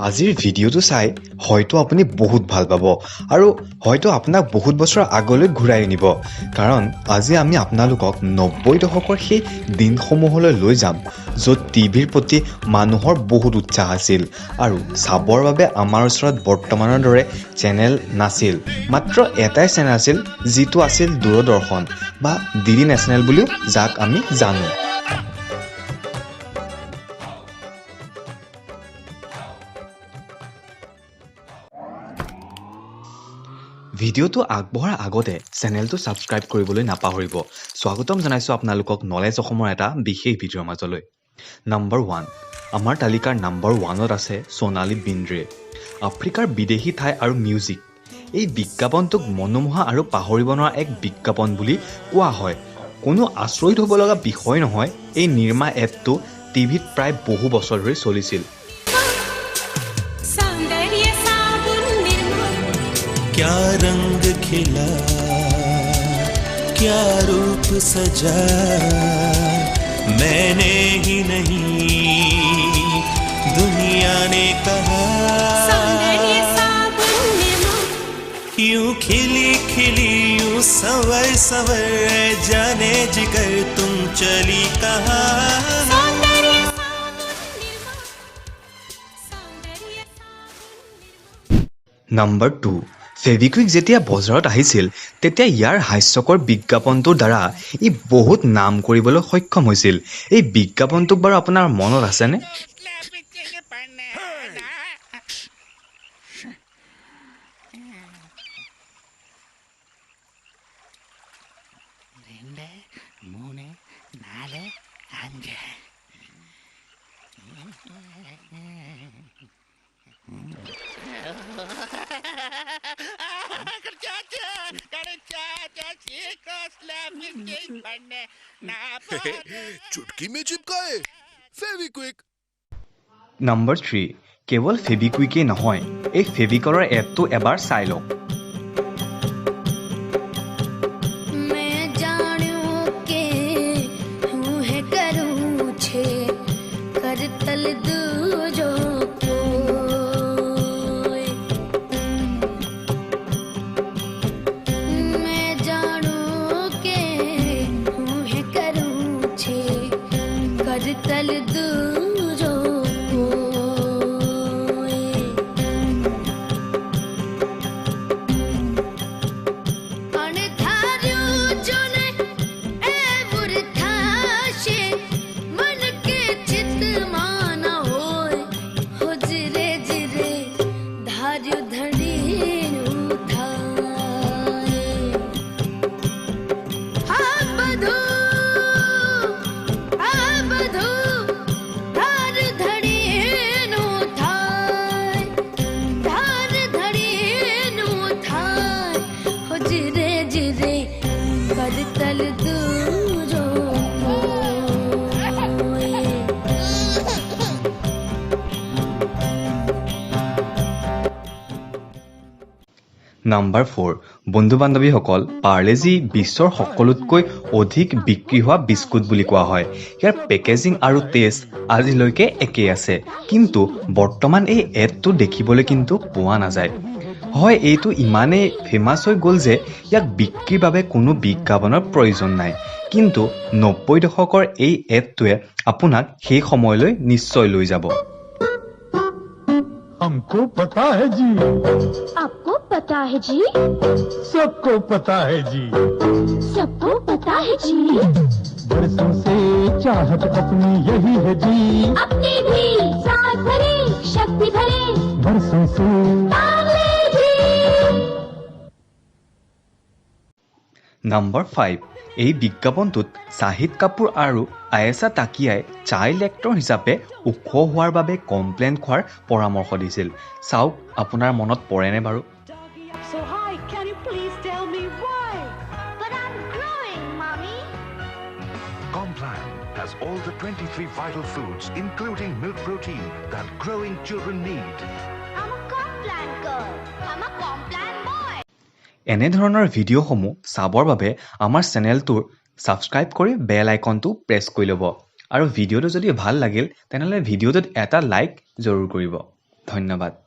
আজিৰ ভিডিঅ'টো চাই হয়তো আপুনি বহুত ভাল পাব আৰু হয়তো আপোনাক বহুত বছৰ আগলৈ ঘূৰাই নিব কাৰণ আজি আমি আপোনালোকক 90 দশকৰ সেই দিনসমূহলৈ লৈ যাম য'ত টিভিৰ প্ৰতি মানুহৰ বহুত উৎসাহ আছিল আৰু চাবৰ বাবে আমাৰ ওচৰত বৰ্তমানৰ দৰে চেনেল নাছিল মাত্ৰ এটাই চেনেল আছিল যিটো আছিল দূৰদৰ্শন বা ডিডি নেশ্যনেল বুলিও যাক আমি জানো ভিডিঅ'টো আগবঢ়াৰ আগতে চেনেলটো ছাবস্ক্ৰাইব কৰিবলৈ নাপাহৰিব স্বাগতম জনাইছোঁ আপোনালোকক নলেজ অসমৰ এটা বিশেষ ভিডিঅ'ৰ মাজলৈ নম্বৰ 1 আমাৰ তালিকাৰ নম্বৰ 1ত আছে সোণালী বিন্দ্ৰে আফ্ৰিকাৰ বিদেশী ঠাই আৰু মিউজিক এই বিজ্ঞাপনটোক মনোমোহা আৰু পাহৰিব নোৱাৰা এক বিজ্ঞাপন বুলি কোৱা হয় কোনো আচৰিত হ'ব লগা বিষয় নহয় এই নিৰ্মা এপটো টিভিত প্ৰায় বহু বছৰ ধৰি চলিছিল क्या रंग खिला क्या रूप सजा मैंने ही नहीं दुनिया ने कहा यूं खिली खिली यूं सवर सवर जाने जिगर तुम चली कहा নম্বৰ 2 ফেভিকুইক যেতিয়া বজাৰত আহিছিল তেতিয়া ইয়াৰ হাস্যকৰ বিজ্ঞাপনটোৰ দ্বাৰা ই বহুত নাম কৰিবলৈ সক্ষম হৈছিল এই বিজ্ঞাপনটোক বাৰু আপোনাৰ মনত আছেনে चुटकी में चिपकाए फेविक्विक নম্বৰ 3 কেৱল ফেভিকুইকেই নহয় এই ফেভিকলৰ এপটো এবাৰ চাই লওক নম্বৰ 4 বন্ধু-বান্ধৱীসকল পাৰ্লেজি বিশ্বৰ সকলোতকৈ অধিক বিক্ৰী হোৱা বিস্কুট বুলি কোৱা হয় ইয়াৰ পেকেজিং আৰু টেষ্ট আজিলৈকে একেই আছে কিন্তু বৰ্তমান এই এডটো দেখিবলৈ কিন্তু পোৱা নাযায় হয় এইটো ইমানেই ফেমাছ হৈ গ'ল যে ইয়াক বিক্ৰীৰ বাবে কোনো বিজ্ঞাপনৰ প্ৰয়োজন নাই কিন্তু 90 দশকৰ এই এডটোৱে আপোনাক সেই সময়লৈ নিশ্চয় লৈ যাব हमको पता है जी आपको पता है जी सबको पता है जी सबको पता है जी बरसों से चाहत अपनी यही है जी अपनी भी साथ भरे शक्ति भरे बरसों से पार्ले-जी। নম্বৰ 5 এই বিজ্ঞাপনটোত শাহিদ কাপুৰ আৰু আয়েশা তাকিয়াই চাইল্ড এক্টৰ হিচাপে ওখ হোৱাৰ বাবে কমপ্লেইন খোৱাৰ পৰামৰ্শ দিছিল চাওক আপোনাৰ মনত পৰেনে বাৰু So hi, can you please tell me why? But I'm growing, mommy. Complan has all the 23 vital foods, including milk protein, that growing children need. I'm a Complan girl. I'm a Complan boy. এনে ধৰণৰ ভিডিঅ'সমূহ চাবৰ বাবে আমাৰ চেনেলটোৰ subscribe কৰি বেল আইকনটো press কৰি ল'ব আৰু ভিডিঅ'টো যদি ভাল লাগিল তেনেহ'লে ভিডিঅ'টোত এটা লাইক জৰুৰ কৰিব ধন্যবাদ।